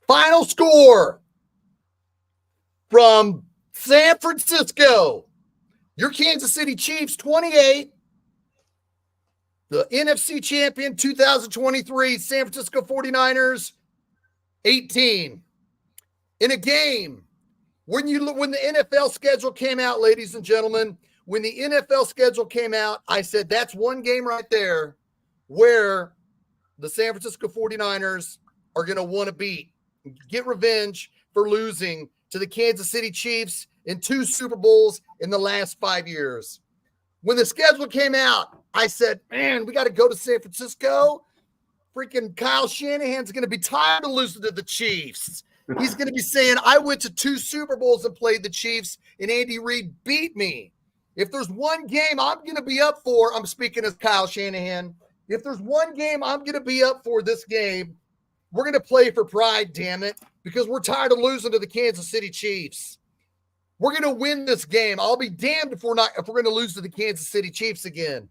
Final score from San Francisco. Your Kansas City Chiefs 28. The NFC champion 2023 San Francisco 49ers 18. In a game, when the NFL schedule came out, ladies and gentlemen, when the NFL schedule came out, I said that's one game right there where the San Francisco 49ers are going to want to beat, get revenge for losing to the Kansas City Chiefs in 2 Super Bowls in the last 5 years. When the schedule came out, I said, man, we got to go to San Francisco. Freaking Kyle Shanahan's going to be tired of losing to the Chiefs. He's going to be saying, I went to 2 Super Bowls and played the Chiefs, and Andy Reid beat me. If there's one game I'm going to be up for, I'm speaking as Kyle Shanahan. If there's one game I'm going to be up for this game, we're going to play for pride, damn it, because we're tired of losing to the Kansas City Chiefs. We're going to win this game. I'll be damned if we're going to lose to the Kansas City Chiefs again.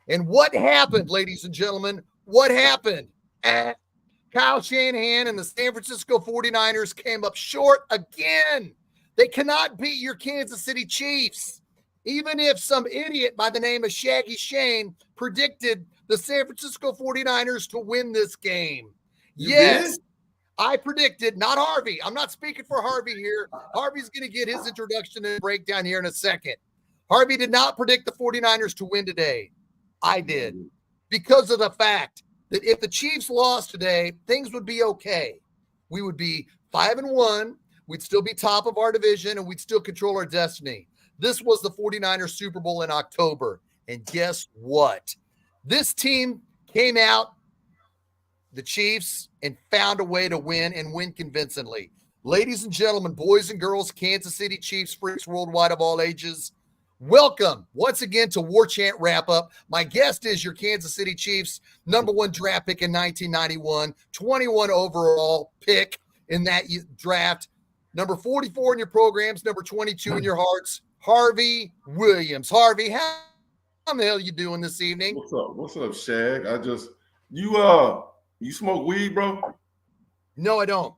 And what happened, ladies and gentlemen? What happened? Kyle Shanahan and the San Francisco 49ers came up short again. They cannot beat your Kansas City Chiefs. Even if some idiot by the name of Shaggy Shane predicted the San Francisco 49ers to win this game. Yes, I predicted, not Harvey. I'm not speaking for Harvey here. Harvey's going to get his introduction and breakdown here in a second. Harvey did not predict the 49ers to win today. I did, because of the fact that if the Chiefs lost today, things would be okay. We would be 5-1. We'd still be top of our division, and we'd still control our destiny. This was the 49ers Super Bowl in October. And guess what? This team came out, the Chiefs, and found a way to win and win convincingly. Ladies and gentlemen, boys and girls, Kansas City Chiefs, freaks worldwide of all ages, welcome once again to War Chant Wrap-Up. My guest is your Kansas City Chiefs #1 draft pick in 1991, 21 overall pick in that draft, number 44 in your programs, number 22 in your hearts, Harvey Williams. Harvey, how the hell you doing this evening? What's up, Shag? You smoke weed, bro? No, I don't.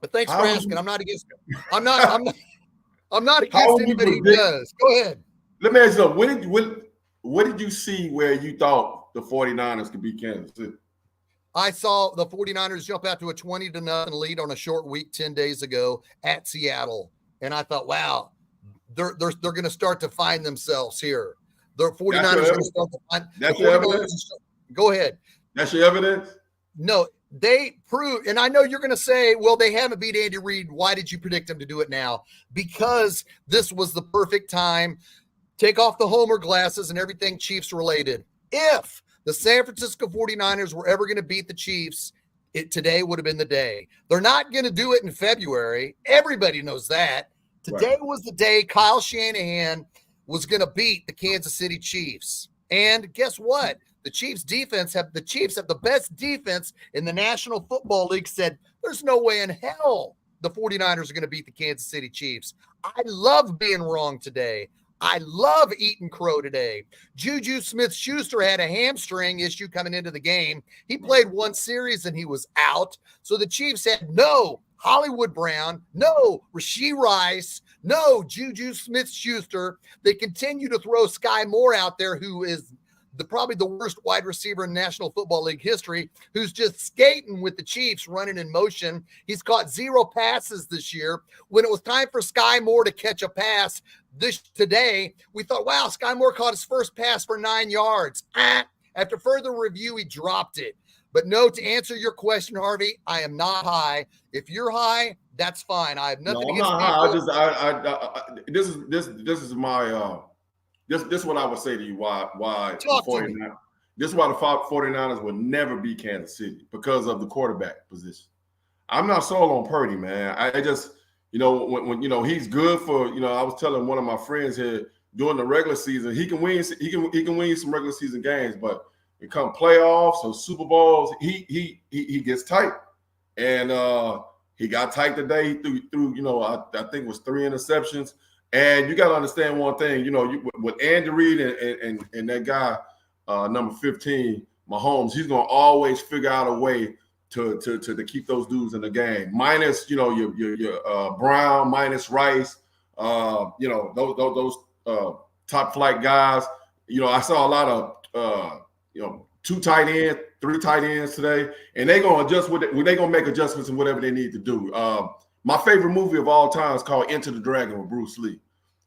But thanks for asking. I'm not against it. I'm not against anybody who does. Go ahead. Let me ask you something. What did you see where you thought the 49ers could beat Kansas City? I saw the 49ers jump out to a 20-0 lead on a short week 10 days ago at Seattle. And I thought, wow, they're going to start to find themselves here. The 49ers are going to start to find. That's your evidence? Go ahead. That's your evidence? No, they proved, and I know you're going to say, well, they haven't beat Andy Reid. Why did you predict them to do it now? Because this was the perfect time. Take off the Homer glasses and everything Chiefs related. If the San Francisco 49ers were ever going to beat the Chiefs, today would have been the day. They're not going to do it in February. Everybody knows that. Today was the day Kyle Shanahan was going to beat the Kansas City Chiefs. And guess what? The Chiefs have the best defense in the National Football League. Said there's no way in hell the 49ers are going to beat the Kansas City Chiefs. I love being wrong today. I love eating crow today. Juju Smith-Schuster had a hamstring issue coming into the game. He played one series and he was out. So the Chiefs had no Hollywood Brown, no Rashee Rice, no Juju Smith-Schuster. They continue to throw Sky Moore out there, who is probably the worst wide receiver in National Football League history, who's just skating with the Chiefs, running in motion. He's caught 0 passes this year. When it was time for Sky Moore to catch a pass today, we thought, wow, Sky Moore caught his first pass for 9 yards. After further review, he dropped it. But no, to answer your question, Harvey, I am not high. If you're high, that's fine. I have nothing against people. This is my This is what I would say to you. Why this is why the 49ers will never beat Kansas City, because of the quarterback position. I'm not sold on Purdy, man. I just, when he's good for, I was telling one of my friends here during the regular season, he can win some regular season games, but when it comes playoffs or Super Bowls, he gets tight. And he got tight today. He threw I think it was 3 interceptions. And you got to understand one thing, with Andy Reid and that guy, number 15, Mahomes, he's going to always figure out a way to keep those dudes in the game. Minus, your Brown, minus Rice, those top flight guys. I saw a lot of 2 tight ends, 3 tight ends today, and they're going to adjust they're going to make adjustments in whatever they need to do. My favorite movie of all time is called Enter the Dragon with Bruce Lee.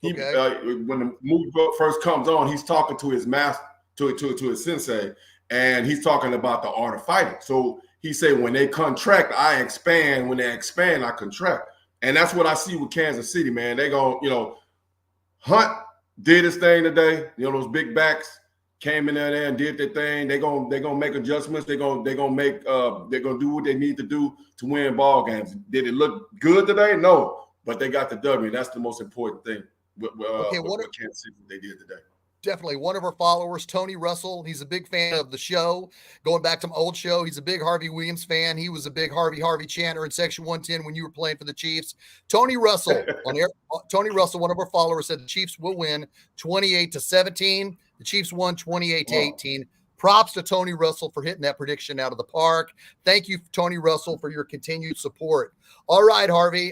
When the movie first comes on, he's talking to his master, to his sensei, and he's talking about the art of fighting. So he said, when they contract, I expand. When they expand, I contract. And that's what I see with Kansas City, man. They go, Hunt did his thing today. Those big backs came in there and did their thing. They're gonna make adjustments. They're gonna do what they need to do to win ball games. Did it look good today? No, but they got the W. That's the most important thing. What Kansas City they did today. Definitely one of our followers, Tony Russell. He's a big fan of the show. Going back to my old show, he's a big Harvey Williams fan. He was a big Harvey Chanter in Section 110 when you were playing for the Chiefs. Tony Russell, one of our followers, said the Chiefs will win 28-17. The Chiefs won 28-18. Props to Tony Russell for hitting that prediction out of the park. Thank you, Tony Russell, for your continued support. All right, Harvey,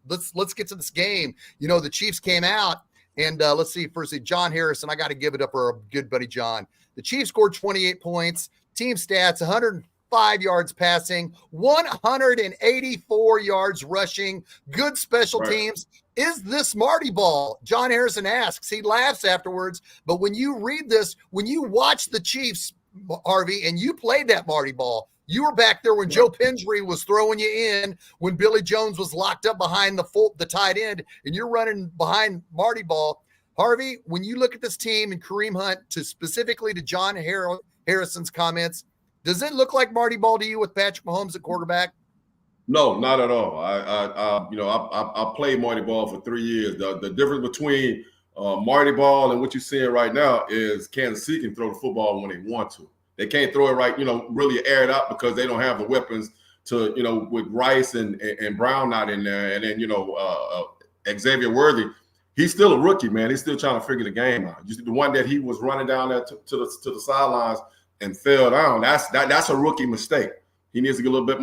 let's get to this game. The Chiefs came out. And let's see, firstly, John Harrison, I got to give it up for our good buddy John. The Chiefs scored 28 points, team stats, 105 yards passing, 184 yards rushing, good special teams. Is this Marty ball? John Harrison asks. He laughs afterwards. But when you read this, when you watch the Chiefs, Harvey, and you played that Marty ball, you were back there when Joe Pensry was throwing you in, when Billy Jones was locked up behind the tight end, and you're running behind Marty ball. Harvey, when you look at this team and Kareem Hunt, specifically to John Harrison's comments, does it look like Marty ball to you with Patrick Mahomes at quarterback? No, not at all. I played Marty ball for 3 years. The difference between Marty ball and what you're seeing right now is Kansas City can throw the football when they want to. They can't throw it right, really air it out because they don't have the weapons to, with Rice and Brown not in there. And then, Xavier Worthy, he's still a rookie, man. He's still trying to figure the game out. The one that he was running down there to the sidelines and fell down, that's a rookie mistake. He needs to get a little bit,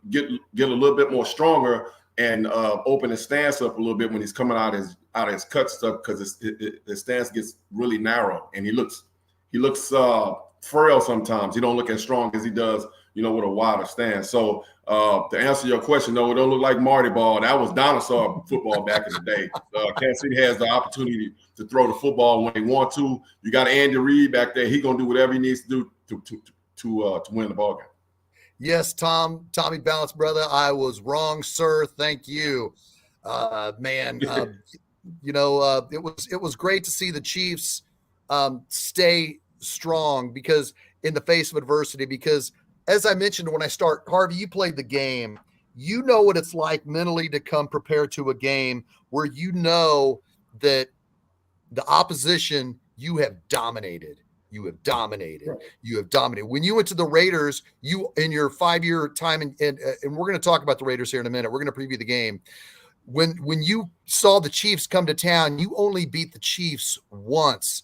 get a little bit more stronger and open his stance up a little bit when he's coming out of his cut stuff, because his stance gets really narrow and he looks frail sometimes. He don't look as strong as he does, with a wider stance. So to answer your question, no, it don't look like Marty ball. That was dinosaur football back in the day. Kansas City has the opportunity to throw the football when they want to. You got Andy Reid back there. He's gonna do whatever he needs to do to win the ball game. Yes, Tommy Balance, brother. I was wrong, sir. Thank you, man. It was great to see the Chiefs stay strong because in the face of adversity, because as I mentioned when I start, Harvey, you played the game. You know what it's like mentally to come prepared to a game where you know that the opposition you have dominated. You have dominated. Right. You have dominated. When you went to the Raiders, you in your 5-year time, and we're going to talk about the Raiders here in a minute. We're going to preview the game. When you saw the Chiefs come to town, you only beat the Chiefs once.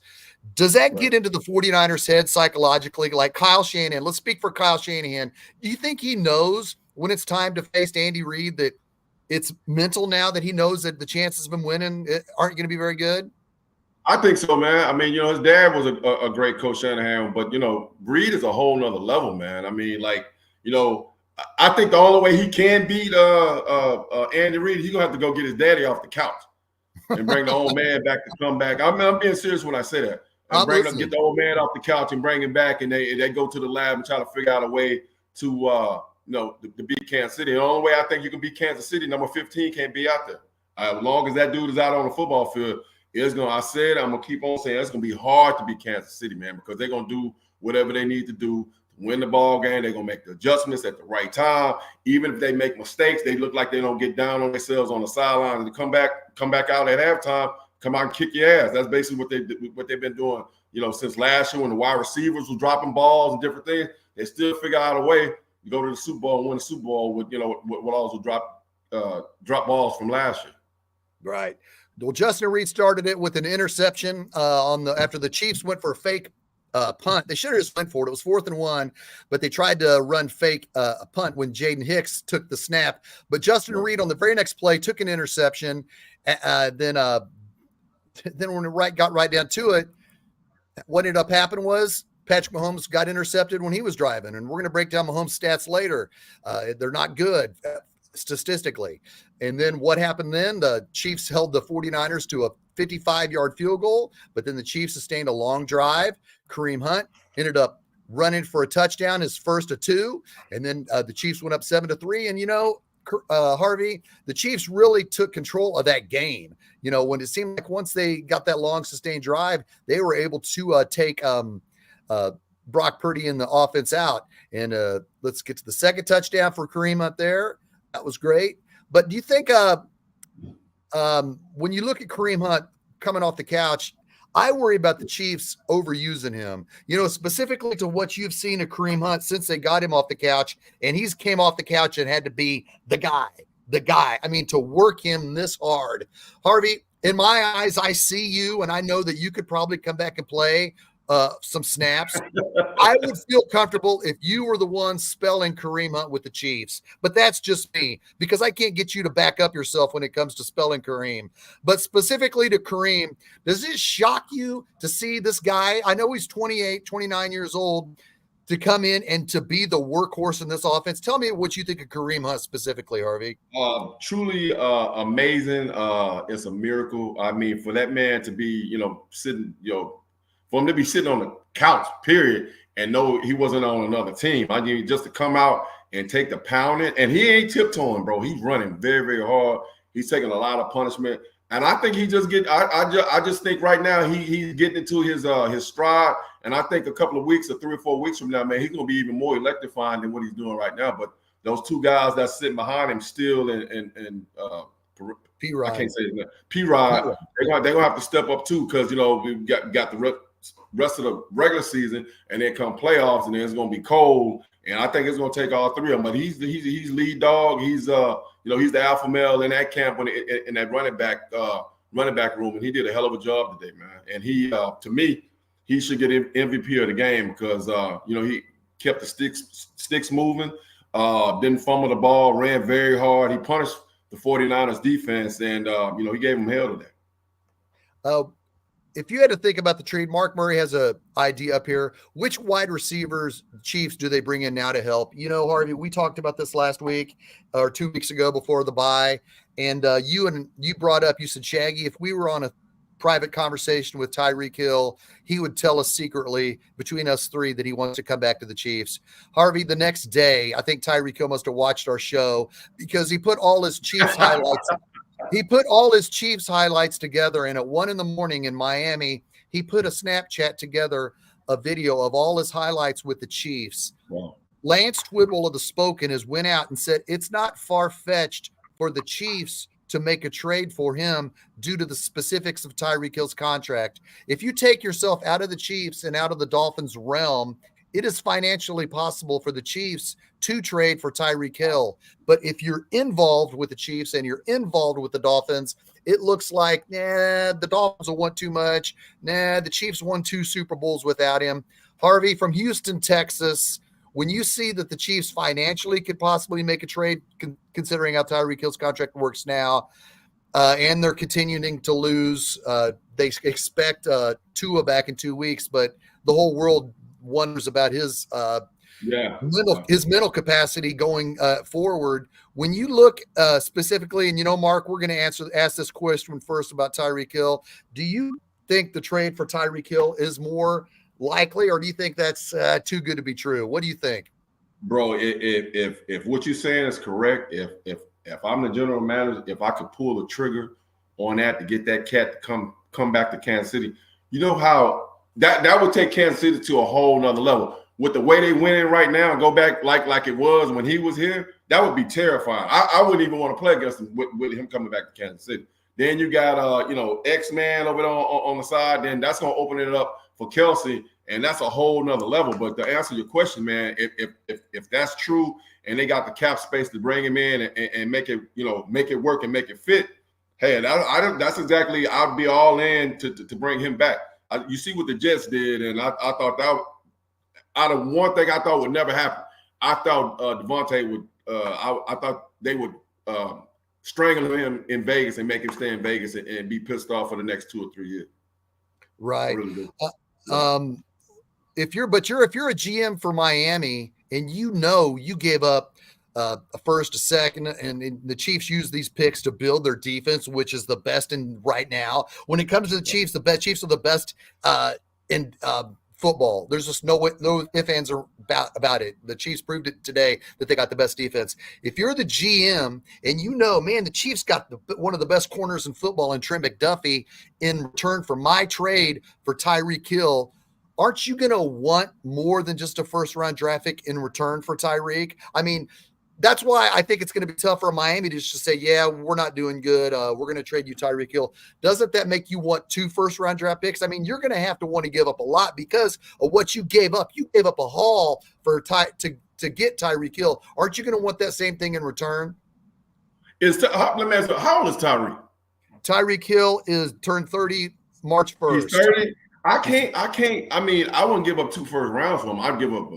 Does that get into the 49ers' head psychologically? Like Kyle Shanahan, let's speak for Kyle Shanahan. Do you think he knows when it's time to face Andy Reid that it's mental now, that he knows that the chances of him winning aren't going to be very good? I think so, man. I mean, his dad was a great coach, Shanahan, but, Reid is a whole nother level, man. I mean, I think the only way he can beat Andy Reid, he's going to have to go get his daddy off the couch and bring the old man back to come back. I'm being serious when I say that. Get the old man off the couch and bring him back, and they go to the lab and try to figure out a way to beat Kansas City. The only way I think you can beat Kansas City, number 15 can't be out there. As long as that dude is out on the football field, I'm gonna keep on saying it's gonna be hard to beat Kansas City, man, because they're gonna do whatever they need to do to win the ball game. They're gonna make the adjustments at the right time. Even if they make mistakes, they look like they don't get down on themselves on the sideline and come back out at halftime, come out and kick your ass. That's basically what they've been doing, since last year when the wide receivers were dropping balls and different things. They still figure out a way to go to the Super Bowl and win the Super Bowl with also drop balls from last year. Right. Well, Justin Reed started it with an interception after the Chiefs went for a fake punt. They should have just went for it. It was 4th and 1, but they tried to run fake a punt when Jaden Hicks took the snap. But Justin Reed on the very next play took an interception. Then when it got right down to it, what ended up happening was Patrick Mahomes got intercepted when he was driving, and we're going to break down Mahomes' stats later. They're not good statistically. And then what happened then? The Chiefs held the 49ers to a 55-yard field goal, but then the Chiefs sustained a long drive. Kareem Hunt ended up running for a touchdown, his first of 2, and then the Chiefs went up 7-3. And, Harvey, the Chiefs really took control of that game. When it seemed like once they got that long sustained drive, they were able to take Brock Purdy in the offense out. And let's get to the second touchdown for Kareem Hunt there. That was great. But do you think when you look at Kareem Hunt coming off the couch, I worry about the Chiefs overusing him, specifically to what you've seen of Kareem Hunt since they got him off the couch, and he's came off the couch and had to be the guy. I mean, to work him this hard. Harvey, in my eyes, I see you, and I know that you could probably come back and play some snaps. I would feel comfortable if you were the one spelling Kareem Hunt with the Chiefs, but that's just me because I can't get you to back up yourself when it comes to spelling Kareem. But specifically to Kareem, does it shock you to see this guy? I know he's 28, 29 years old, to come in and to be the workhorse in this offense. Tell me what you think of Kareem Hunt specifically, Harvey. Truly amazing. It's a miracle. I mean, for that man to be, sitting, for him to be sitting on the couch, period, and know he wasn't on another team. I mean, just to come out and take the pounding, and he ain't tiptoeing, bro. He's running very, very hard. He's taking a lot of punishment, and I think he just get. I just think right now he's getting into his stride, and I think a couple of weeks or 3 or 4 weeks from now, man, he's gonna be even more electrifying than what he's doing right now. But those 2 guys that's sitting behind him still and P-Rod. I can't say his name. P-Rod. They're gonna have to step up too, because we've got the rest of the regular season, and then come playoffs, and then it's going to be cold. And I think it's going to take all 3 of them. But he's lead dog. He's he's the alpha male in that camp in that running back room, and he did a hell of a job today, man. And he, to me, he should get MVP of the game because he kept the sticks moving, didn't fumble the ball, ran very hard. He punished the 49ers defense, and he gave them hell today. If you had to think about the trade, Mark Murray has a idea up here. Which wide receivers, Chiefs, do they bring in now to help? Harvey, we talked about this last week or 2 weeks ago before the bye, and you brought up, you said, Shaggy, if we were on a private conversation with Tyreek Hill, he would tell us secretly between us 3 that he wants to come back to the Chiefs. Harvey, the next day, I think Tyreek Hill must have watched our show because he put all his Chiefs highlights. He put all his Chiefs highlights together, and at 1 a.m. in Miami, he put a Snapchat together, a video of all his highlights with the Chiefs. Wow. Lance Twidwell of the Spoken has went out and said it's not far-fetched for the Chiefs to make a trade for him due to the specifics of Tyreek Hill's contract. If you take yourself out of the Chiefs and out of the Dolphins' realm, it is financially possible for the Chiefs to trade for Tyreek Hill. But if you're involved with the Chiefs and you're involved with the Dolphins, it looks like, the Dolphins will want too much. The Chiefs won 2 Super Bowls without him. Harvey, from Houston, Texas, when you see that the Chiefs financially could possibly make a trade, considering how Tyreek Hill's contract works now, and they're continuing to lose, they expect Tua back in 2 weeks, but the whole world wonders about his mental capacity going forward. When you look specifically, and Mark, we're going to ask this question first about Tyreek Hill. Do you think the trade for Tyreek Hill is more likely, or do you think that's too good to be true? What do you think, bro? If what you're saying is correct, if I'm the general manager, if I could pull the trigger on that to get that cat to come back to Kansas City, how that would take Kansas City to a whole nother level. with the way they winning right now and go back like it was when he was here, that would be terrifying. I wouldn't even want to play against him with him coming back to Kansas City. Then you got X-Man over there on the side. Then that's gonna open it up for Kelsey, and that's a whole nother level. But to answer your question, man, if that's true and they got the cap space to bring him in and make it work and make it fit, hey, that's exactly, I'd be all in to bring him back. You see what the Jets did, and I thought that out of one thing I thought would never happen. I thought Devontae would. I thought they would strangle him in Vegas and make him stay in Vegas and be pissed off for the next 2 or 3 years. Right. Really If you're a GM for Miami and you gave up a first, a second, and the Chiefs use these picks to build their defense, which is the best in right now. When it comes to the Chiefs, Chiefs are the best in football. There's just no ifs, ands, or about it. The Chiefs proved it today that they got the best defense. If you're the GM and man, the Chiefs got one of the best corners in football in Trent McDuffie in return for my trade for Tyreek Hill, aren't you going to want more than just a first-round draft pick in return for Tyreek? I mean, that's why I think it's going to be tough for Miami to just say, yeah, we're not doing good. We're going to trade you Tyreek Hill. Doesn't that make you want 2 first-round draft picks? I mean, you're going to have to want to give up a lot because of what you gave up. You gave up a haul for to get Tyreek Hill. Aren't you going to want that same thing in return? Let me ask you, how old is Tyreek? Tyreek Hill turned 30 March 1st. He's 30. I can't. I mean, I wouldn't give up 2 first rounds for him. I'd give up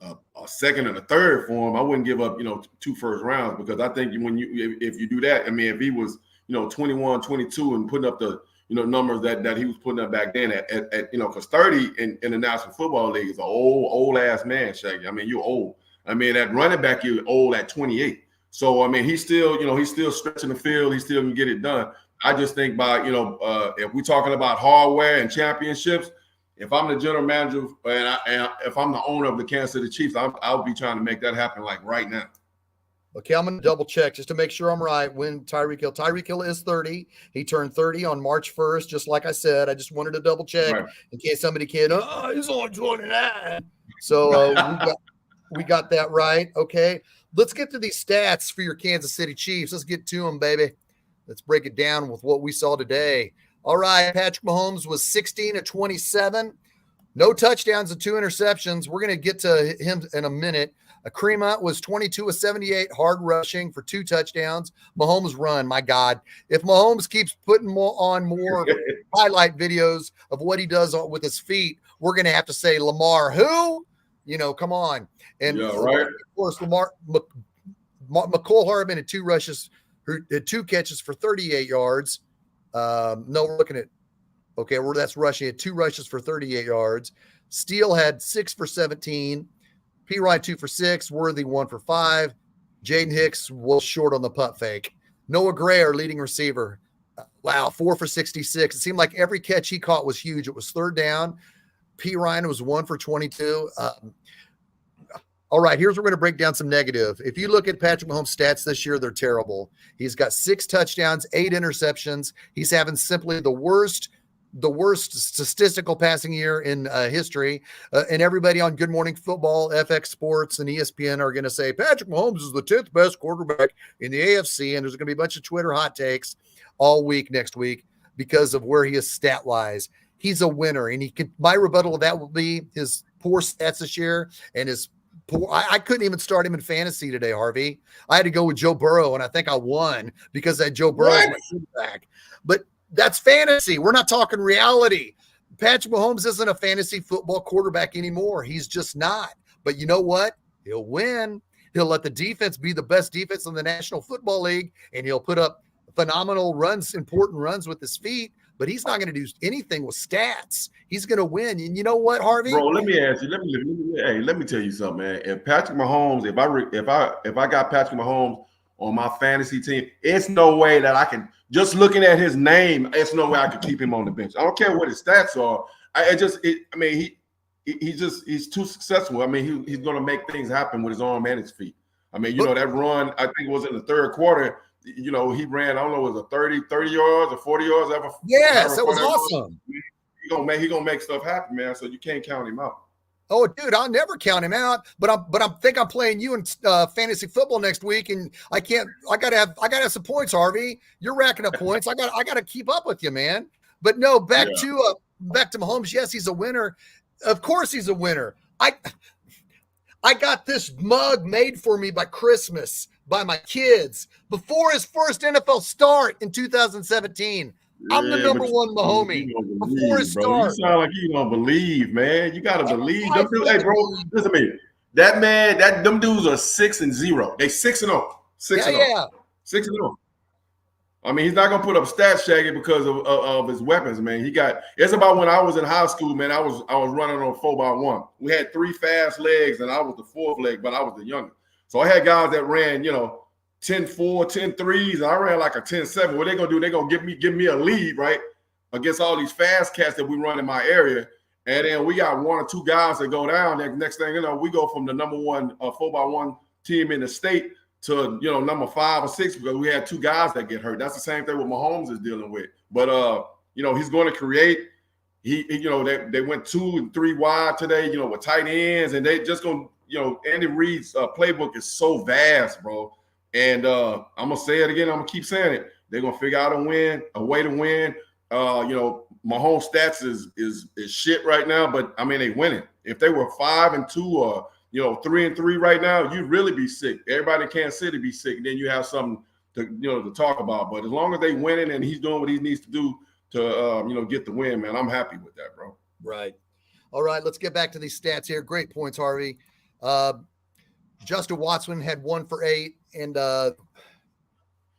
a second and a third for him. I wouldn't give up 2 first rounds, because I think if you do that, I mean, if he was 21, 22 and putting up the numbers that he was putting up back then at because 30 in the National Football League is an old ass man, Shaggy. I mean, you're old. I mean, at running back, you're old at 28. So I mean, he's still stretching the field. He still can get it done. I just think by if we're talking about hardware and championships, if I'm the general manager and if I'm the owner of the Kansas City Chiefs, I'll be trying to make that happen like right now. Okay, I'm going to double check just to make sure I'm right. When Tyreek Hill is 30. He turned 30 on March 1st, just like I said. I just wanted to double check in case somebody can't. Oh, he's only 29. So we got that right. Okay, let's get to these stats for your Kansas City Chiefs. Let's get to them, baby. Let's break it down with what we saw today. All right, Patrick Mahomes was 16 of 27, no touchdowns and 2 interceptions. We're going to get to him in a minute. Kareem was 22 of 78, hard rushing for 2 touchdowns. Mahomes run, my God. If Mahomes keeps putting more highlight videos of what he does with his feet, we're going to have to say, Lamar, who? Come on. And right. Of course, McCole Hardman had 2 rushes, had 2 catches for 38 yards. No, we're looking at, okay, that's rushing. Had 2 rushes for 38 yards. Steele had 6 for 17. P. Ryan 2 for 6. Worthy 1 for 5. Jaden Hicks was short on the punt fake. Noah Gray, our leading receiver. 4 for 66. It seemed like every catch he caught was huge. It was 3rd down. P. Ryan was 1 for 22. All right, here's where we're going to break down some negative. If you look at Patrick Mahomes' stats this year, they're terrible. He's got 6 touchdowns, 8 interceptions. He's having simply the worst statistical passing year in history. And everybody on Good Morning Football, FX Sports, and ESPN are going to say Patrick Mahomes is the 10th best quarterback in the AFC. And there's going to be a bunch of Twitter hot takes all week next week because of where he is stat-wise. He's a winner. And my rebuttal of that will be his poor stats this year and his I couldn't even start him in fantasy today, Harvey. I had to go with Joe Burrow, and I think I won because that Joe Burrow is my quarterback. But that's fantasy. We're not talking reality. Patrick Mahomes isn't a fantasy football quarterback anymore. He's just not. But you know what? He'll win. He'll let the defense be the best defense in the National Football League, and he'll put up phenomenal runs, important runs with his feet. But he's not going to do anything with stats. He's going to win. And you know what, Harvey? Bro, let me ask you. Let me tell you something, man. If Patrick Mahomes, if I got Patrick Mahomes on my fantasy team, it's no way that I can. Just looking at his name, it's no way I could keep him on the bench. I don't care what his stats are. He's too successful. I mean, he's going to make things happen with his arm and his feet. I mean, that run, I think it was in the 3rd quarter. He ran, I don't know, was it 30 yards or 40 yards? Yes, that was awesome. He gonna make stuff happen, man. So you can't count him out. Oh, dude, I'll never count him out. But I'm playing you in fantasy football next week, and I gotta have some points, Harvey. You're racking up points. I gotta keep up with you, man. But no, back to Mahomes. Yes, he's a winner. Of course, he's a winner. I got this mug made for me by Christmas by my kids before his first NFL start in 2017. I'm the number one Mahomie before his start. You sound like you don't believe, man. You gotta believe. Them dudes, hey, bro, listen to me. That man, them dudes are 6-0. They 6-0. 6-0. 6-0. I mean, he's not gonna put up stats, Shaggy, because of his weapons, man. It's about when I was in high school, man. I was running on 4x1. We had 3 fast legs, and I was the 4th leg, but I was the youngest. So I had guys that ran, 10-4, 10-3s, and I ran like a 10-7. What they gonna do? They gonna give me a lead, right, against all these fast cats that we run in my area. And then we got 1 or 2 guys that go down. And next thing you know, we go from the number 1 4x1 team in the state to number 5 or 6 because we had 2 guys that get hurt. That's the same thing what Mahomes is dealing with. But he's going to create. They went 2 and 3 wide today. With tight ends, and they just going. Andy Reid's playbook is so vast, bro. And I'm gonna say it again. I'm gonna keep saying it. They're gonna figure out a way to win. Mahomes stats is shit right now, but I mean they winning. If they were 5-2 or 3-3 right now, you'd really be sick. Everybody in Kansas City be sick, and then you have something to talk about. But as long as they winning and he's doing what he needs to do to get the win, man, I'm happy with that, bro. Right. All right, let's get back to these stats here. Great points, Harvey. Justin Watson had 1 for 8, and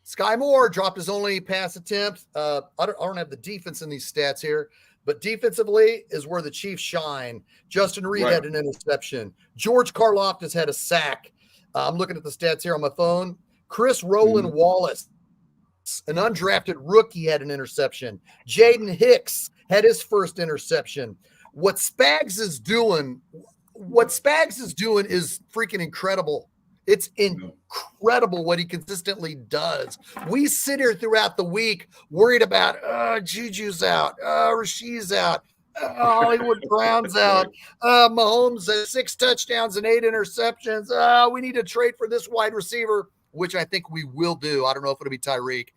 Sky Moore dropped his only pass attempt. I don't have the defense in these stats here, but defensively is where the Chiefs shine. Justin Reed had an interception. George Karlaftis had a sack. I'm looking at the stats here on my phone. Chris Rowland Wallace, an undrafted rookie, had an interception. Jaden Hicks had his first interception. What Spags is doing is freaking incredible. It's incredible what he consistently does. We sit here throughout the week worried about Juju's out, Rasheed's out, Hollywood Brown's out, Mahomes has 6 touchdowns and 8 interceptions. We need to trade for this wide receiver, which I think we will do. I don't know if it'll be Tyreek.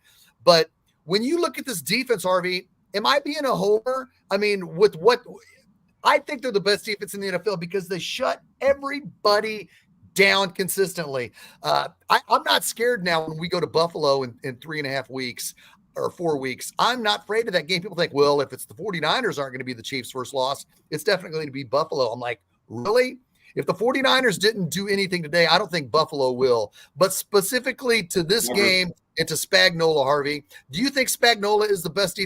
But when you look at this defense, Harvey, am I being a homer? I mean, with what – I think they're the best defense in the NFL because they shut everybody down consistently. I'm not scared now when we go to Buffalo in 3.5 weeks or 4 weeks. I'm not afraid of that game. People think, well, if it's the 49ers aren't going to be the Chiefs' first loss, it's definitely going to be Buffalo. I'm like, really? If the 49ers didn't do anything today, I don't think Buffalo will. But specifically to this game and to Spagnuolo, Harvey, do you think Spagnuolo is the best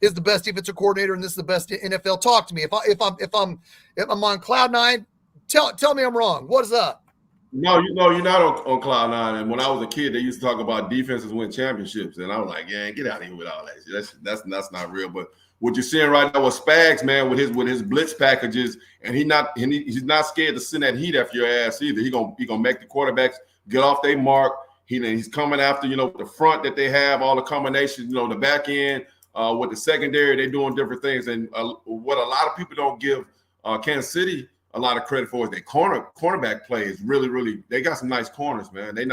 is the best defensive coordinator, and this is the best NFL? Talk to me. If I'm on cloud 9, tell me I'm wrong. What is up? No, you're not on cloud 9. And when I was a kid, they used to talk about defenses win championships, and I was like, yeah, get out of here with all that. That's not real. But what you're seeing right now with Spags, man, with his blitz packages, and he's not scared to send that heat after your ass either. He gonna make the quarterbacks get off their mark. He's coming after the front that they have, all the combinations, the back end. With the secondary, they're doing different things. And what a lot of people don't give Kansas City a lot of credit for is their cornerback play is really, really – they got some nice corners, man. They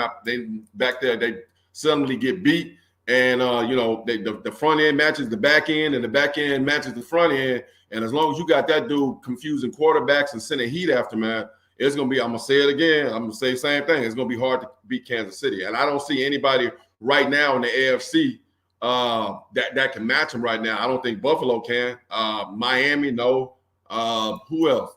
back there, they suddenly get beat. And, the front end matches the back end, and the back end matches the front end. And as long as you got that dude confusing quarterbacks and sending heat after, man, it's going to be – I'm going to say it again. I'm going to say the same thing. It's going to be hard to beat Kansas City. And I don't see anybody right now in the AFC – that can match him right now. I don't think Buffalo can. Miami, no. Who else?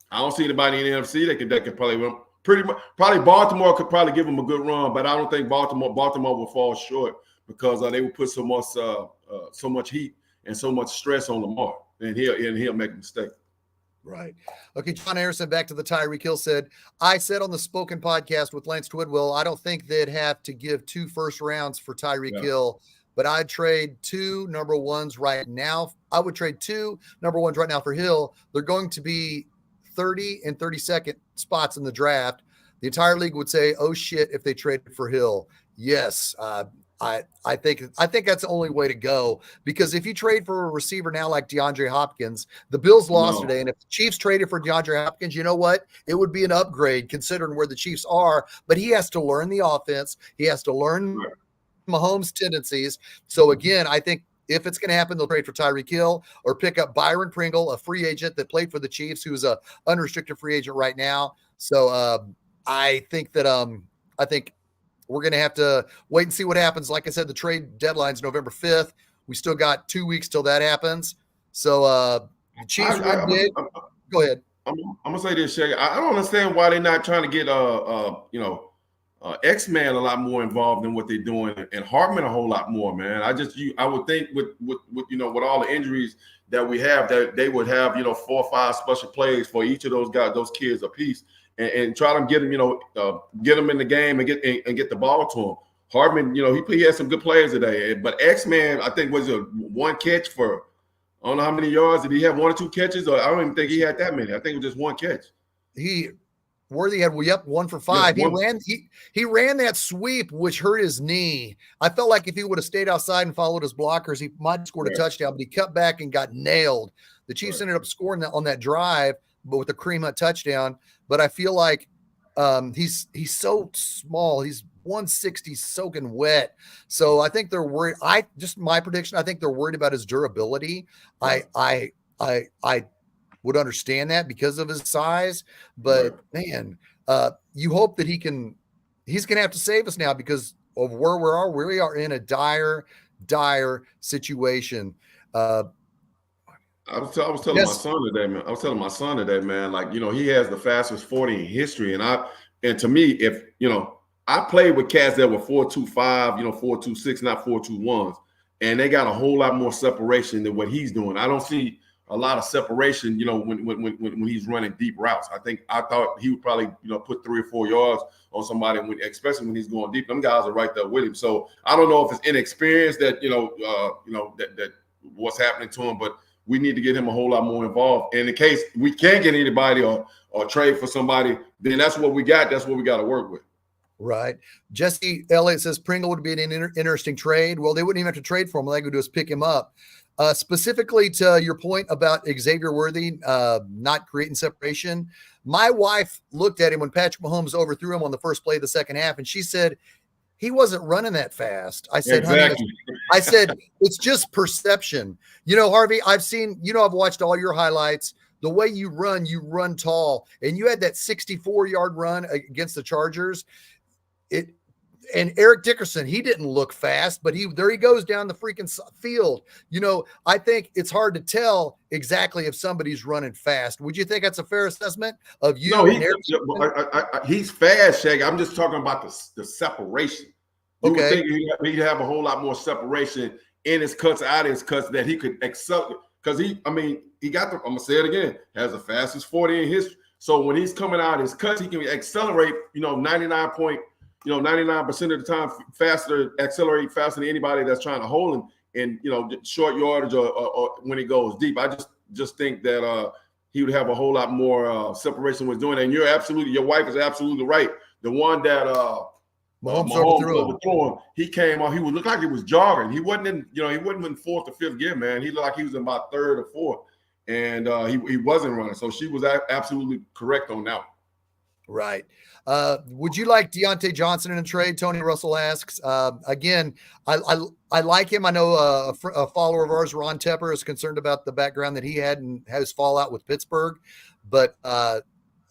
I don't see anybody in the NFC that can play with him. Probably Baltimore could probably give him a good run, but I don't think Baltimore will fall short because they will put so much heat and so much stress on Lamar, and he'll make a mistake. Right. Okay, John Harrison, back to the Tyreek Hill said, I said on the Spoken podcast with Lance Twidwell, I don't think they'd have to give 2 first rounds for Tyreek Hill. But I'd trade 2 number 1s right now. I would trade 2 number 1s right now for Hill. They're going to be 30 and 32nd spots in the draft. The entire league would say, oh, shit, if they traded for Hill. Yes. I think that's the only way to go, because if you trade for a receiver now like DeAndre Hopkins, the Bills lost today, and if the Chiefs traded for DeAndre Hopkins, you know what? It would be an upgrade considering where the Chiefs are, but he has to learn the offense. He has to learn Mahomes' tendencies. So again, I think if it's going to happen, they'll trade for Tyreek Hill or pick up Byron Pringle, a free agent that played for the Chiefs, who's a unrestricted free agent right now. So I think we're going to have to wait and see what happens. Like I said, the trade deadline's November 5th. We still got 2 weeks till that happens. So the Chiefs go ahead. I'm gonna say this, Shay. I don't understand why they're not trying to get X-Man a lot more involved in what they're doing, and Hartman a whole lot more, man. I would think with with all the injuries that we have, that they would have 4 or 5 special plays for each of those guys, those kids a piece, and try to get them get them in the game and get the ball to him. Hartman, he had some good players today, but X-Man I think was a 1 catch for I don't know how many yards. Did he have 1 or 2 catches? Or I don't even think he had that many. I think it was just 1 catch. Worthy had 1 for 5. Yeah, he ran that sweep, which hurt his knee. I felt like if he would have stayed outside and followed his blockers, he might have scored a touchdown, but he cut back and got nailed. The Chiefs ended up scoring on that drive, but with a Kareem Hunt touchdown. But I feel like he's so small. He's 160 soaking wet. So I think they're worried. My prediction, I think they're worried about his durability. I would understand that because of his size, but man, you hope that he's going to have to save us now because of where we are. We are in a dire situation. I was telling my son today, man. I was telling my son today, man, like, he has the fastest 40 in history. And to me, if, I played with cats that were 4.25, 4.26, not 4.21s, and they got a whole lot more separation than what he's doing. I don't see a lot of separation, when he's running deep routes. I thought he would probably, put 3 or 4 yards on somebody, especially when he's going deep. Them guys are right there with him. So I don't know if it's inexperience that, that what's happening to him, but we need to get him a whole lot more involved. And in case we can't get anybody or trade for somebody, then that's what we got. That's what we got to work with. Right. Jesse Elliott says Pringle would be an interesting trade. Well, they wouldn't even have to trade for him. All they could do is pick him up. Specifically to your point about Xavier Worthy not creating separation, my wife looked at him when Patrick Mahomes overthrew him on the first play of the second half, and she said he wasn't running that fast. I said, exactly. Honey, it's just perception. Harvey, I've watched all your highlights. The way you run tall, and you had that 64-yard run against the Chargers. And Eric Dickerson, he didn't look fast, but there he goes down the freaking field. I think it's hard to tell exactly if somebody's running fast. Would you think that's a fair assessment of you? No, he's fast, Shaggy. I'm just talking about the separation. You would think he'd have a whole lot more separation in his cuts, out of his cuts, that he could accelerate. Because he got I'm going to say it again, has the fastest 40 in history. So when he's coming out of his cuts, he can accelerate, 99% of the time accelerate faster than anybody that's trying to hold him in, short yardage or when he goes deep. I just think that he would have a whole lot more separation when doing that. And your wife is absolutely right. The one that Mahomes overthrew him, he came on, he would look like he was jogging. He wasn't in 4th or 5th gear, man. He looked like he was in about 3rd or 4th. And he wasn't running. So she was absolutely correct on that one. Right. Would you like Deontay Johnson in a trade? Tony Russell asks. Again, I like him. I know a follower of ours, Ron Tepper, is concerned about the background that he had and his fallout with Pittsburgh. But,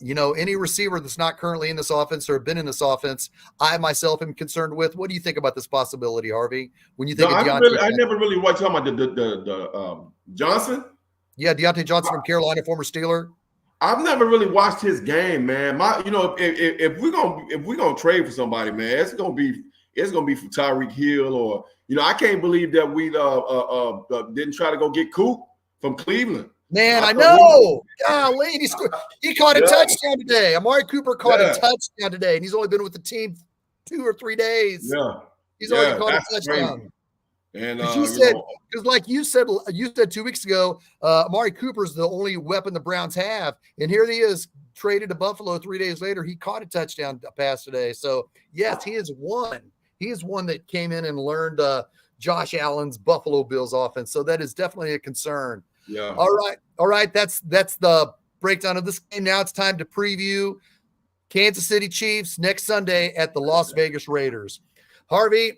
any receiver that's not currently in this offense or been in this offense, I myself am concerned with. What do you think about this possibility, Harvey? When you think of Deontay, I never really watched talking about the Johnson. Yeah, Deontay Johnson from Carolina, former Steeler. I've never really watched his game, man. If we're gonna trade for somebody, man, it's gonna be for Tyreek Hill, or I can't believe that we didn't try to go get Coop from Cleveland. Man, I know. Golly, he caught a touchdown today. Amari Cooper caught a touchdown today, and he's only been with the team 2 or 3 days. Yeah, he's already caught a touchdown. Crazy. And because like you said 2 weeks ago, Amari Cooper's the only weapon the Browns have, and here he is traded to Buffalo 3 days later. He caught a touchdown pass today. So yes, he is one. He is one that came in and learned Josh Allen's Buffalo Bills offense. So that is definitely a concern. Yeah. All right. That's the breakdown of this game. Now it's time to preview Kansas City Chiefs next Sunday at the Las Vegas Raiders. Harvey,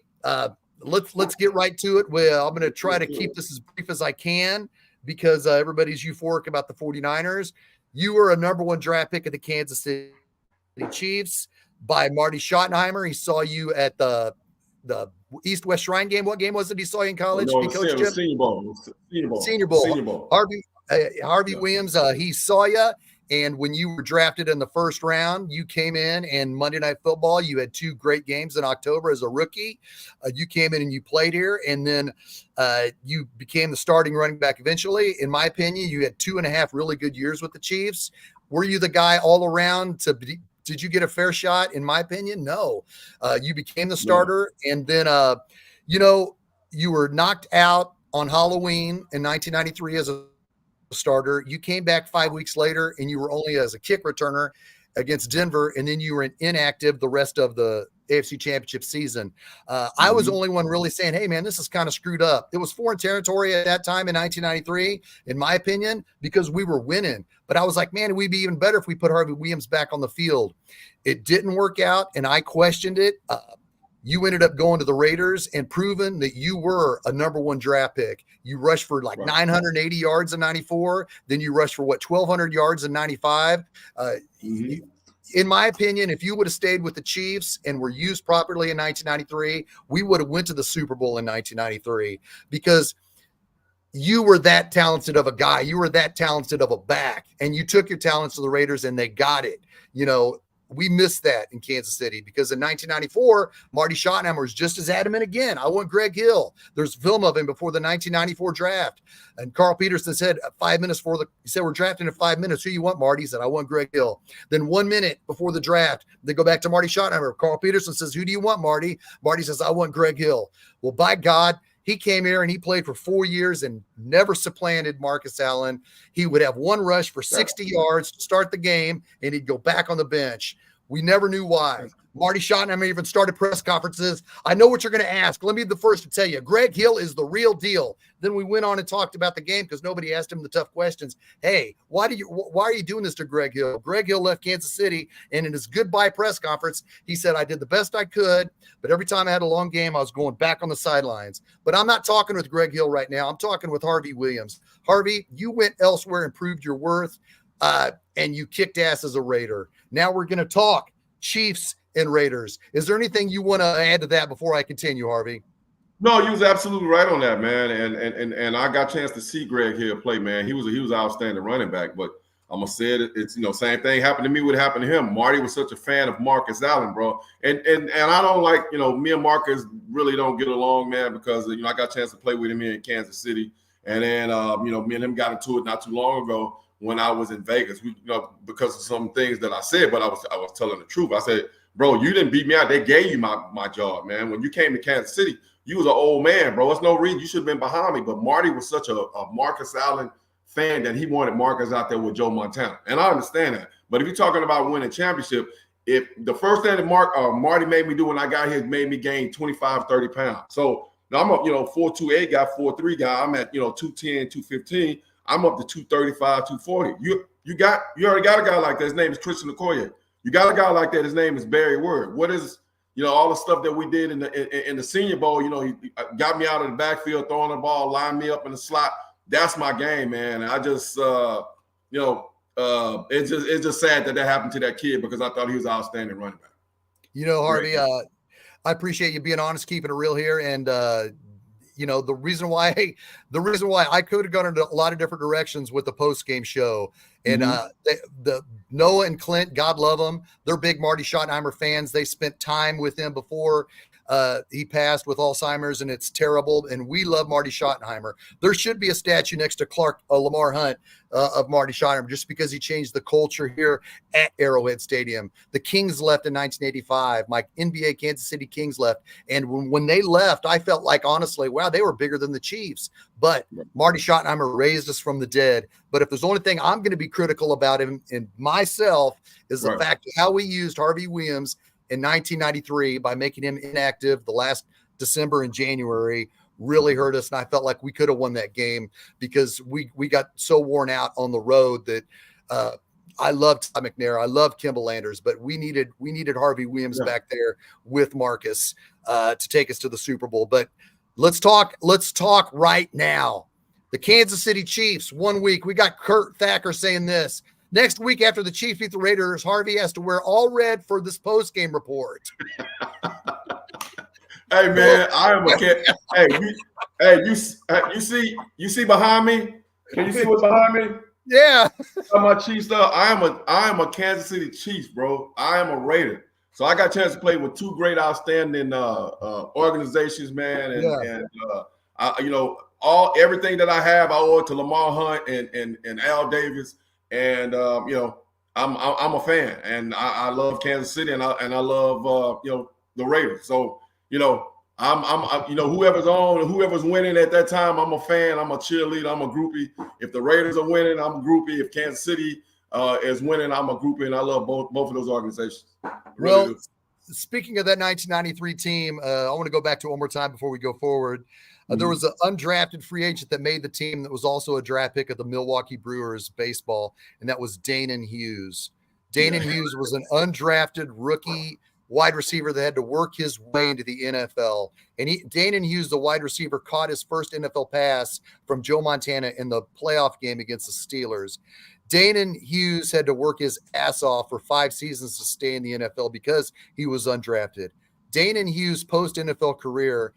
let's get right to it. Well, I'm going to try to keep this as brief as I can because everybody's euphoric about the 49ers. You were a number 1 draft pick of the Kansas City Chiefs by Marty Schottenheimer. He saw you at the East-West Shrine game. What game was it he saw you in college? Senior Bowl. Senior Bowl. Harvey Williams, he saw you. And when you were drafted in the first round, you came in and Monday Night Football, you had 2 great games in October as a rookie. You came in and you played here, and then you became the starting running back eventually. In my opinion, you had 2.5 really good years with the Chiefs. Were you the guy all around did you get a fair shot? In my opinion, no. You became the starter, and then, you were knocked out on Halloween in 1993 as a starter. You came back 5 weeks later and you were only as a kick returner against Denver, and then you were inactive the rest of the AFC Championship season. I was the only one really saying, hey man, this is kind of screwed up. It was foreign territory at that time in 1993, in my opinion, because we were winning. But I was like, man, we'd be even better if we put Harvey Williams back on the field. It didn't work out, and I questioned it. You ended up going to the Raiders and proving that you were a number 1 draft pick. You rushed for 980 yards in 94. Then you rushed for 1,200 yards in 95. In my opinion, if you would have stayed with the Chiefs and were used properly in 1993, we would have went to the Super Bowl in 1993 because you were that talented of a guy. You were that talented of a back, and you took your talents to the Raiders and they got it. We missed that in Kansas City because in 1994, Marty Schottenheimer was just as adamant again. I want Greg Hill. There's film of him before the 1994 draft. And Carl Peterson said 5 minutes he said, we're drafting in 5 minutes. Who you want, Marty? He said, I want Greg Hill. Then 1 minute before the draft, they go back to Marty Schottenheimer. Carl Peterson says, who do you want, Marty? Marty says, I want Greg Hill. Well, by God, he came here and he played for 4 years and never supplanted Marcus Allen. He would have 1 rush for 60 yards to start the game, and he'd go back on the bench. We never knew why. Marty Schottenheimer even started press conferences. I know what you're going to ask. Let me be the first to tell you. Greg Hill is the real deal. Then we went on and talked about the game because nobody asked him the tough questions. Hey, why are you doing this to Greg Hill? Greg Hill left Kansas City, and in his goodbye press conference, he said, I did the best I could, but every time I had a long game, I was going back on the sidelines. But I'm not talking with Greg Hill right now. I'm talking with Harvey Williams. Harvey, you went elsewhere and proved your worth, and you kicked ass as a Raider. Now we're going to talk Chiefs and Raiders. Is there anything you want to add to that before I continue, Harvey? No, you was absolutely right on that, man. And I got a chance to see Greg Hill play, man. He was an outstanding running back, but I'm gonna say it's same thing happened to me would happen to him. Marty was such a fan of Marcus Allen, bro. And I don't like, me and Marcus really don't get along, man, because I got a chance to play with him here in Kansas City. And then me and him got into it not too long ago when I was in Vegas. We, because of some things that I said, but I was telling the truth. I said, bro, you didn't beat me out. They gave you my job, man. When you came to Kansas City, you was an old man, bro. There's no reason you should have been behind me. But Marty was such a Marcus Allen fan that he wanted Marcus out there with Joe Montana. And I understand that. But if you're talking about winning a championship, if the first thing that Marty made me do when I got here made me gain 25, 30 pounds. So now I'm up, 4'2", guy, 4'3" guy. I'm at, 210, 215. I'm up to 235, 240. You already got a guy like that. His name is Christian Okoye. You got a guy like that. His name is Barry Word. What is, all the stuff that we did in the Senior Bowl, he got me out of the backfield, throwing the ball, lined me up in the slot. That's my game, man. And I just, it's just sad that happened to that kid because I thought he was an outstanding running back. Harvey, I appreciate you being honest, keeping it real here. And, the reason why I could have gone in a lot of different directions with the post-game show. And the Noah and Clint, God love them. They're big Marty Schottenheimer fans. They spent time with him before he passed with Alzheimer's, and it's terrible. And we love Marty Schottenheimer. There should be a statue next to Lamar Hunt of Marty Schottenheimer just because he changed the culture here at Arrowhead Stadium. The Kings left in 1985. My NBA Kansas City Kings left. And when they left, I felt like, honestly, wow, they were bigger than the Chiefs. But Marty Schottenheimer raised us from the dead. But if there's only thing I'm going to be critical about him and myself is the fact of how we used Harvey Williams in 1993 by making him inactive the last December and January really hurt us. And I felt like we could have won that game because we got so worn out on the road that I loved Todd McNair. I love Kimball Landers, but we needed Harvey Williams back there with Marcus to take us to the Super Bowl. But let's talk right now. The Kansas City Chiefs, 1 week. We got Kurt Thacker saying this. Next week after the Chiefs beat the Raiders, Harvey has to wear all red for this post-game report. Hey man, I am a kid. You see behind me? Can you see what's behind me? Yeah. My Chiefs stuff. I am a Kansas City Chiefs, bro. I am a Raider. So I got a chance to play with two great, outstanding organizations, man. Everything that I have, I owe it to Lamar Hunt and Al Davis. And I'm a fan, and I love Kansas City, and I love the Raiders. So I'm whoever's on, whoever's winning at that time, I'm a fan, I'm a cheerleader, I'm a groupie. If the Raiders are winning, I'm a groupie. If Kansas City is winning, I'm a groupie, and I love both of those organizations. Well, speaking of that 1993 team, I want to go back to it one more time before we go forward. There was an undrafted free agent that made the team that was also a draft pick of the Milwaukee Brewers baseball, and that was Danon Hughes. Danon Hughes was an undrafted rookie wide receiver that had to work his way into the NFL. And Danon Hughes, the wide receiver, caught his first NFL pass from Joe Montana in the playoff game against the Steelers. Danon Hughes had to work his ass off for 5 seasons to stay in the NFL because he was undrafted. Danon Hughes' post-NFL career,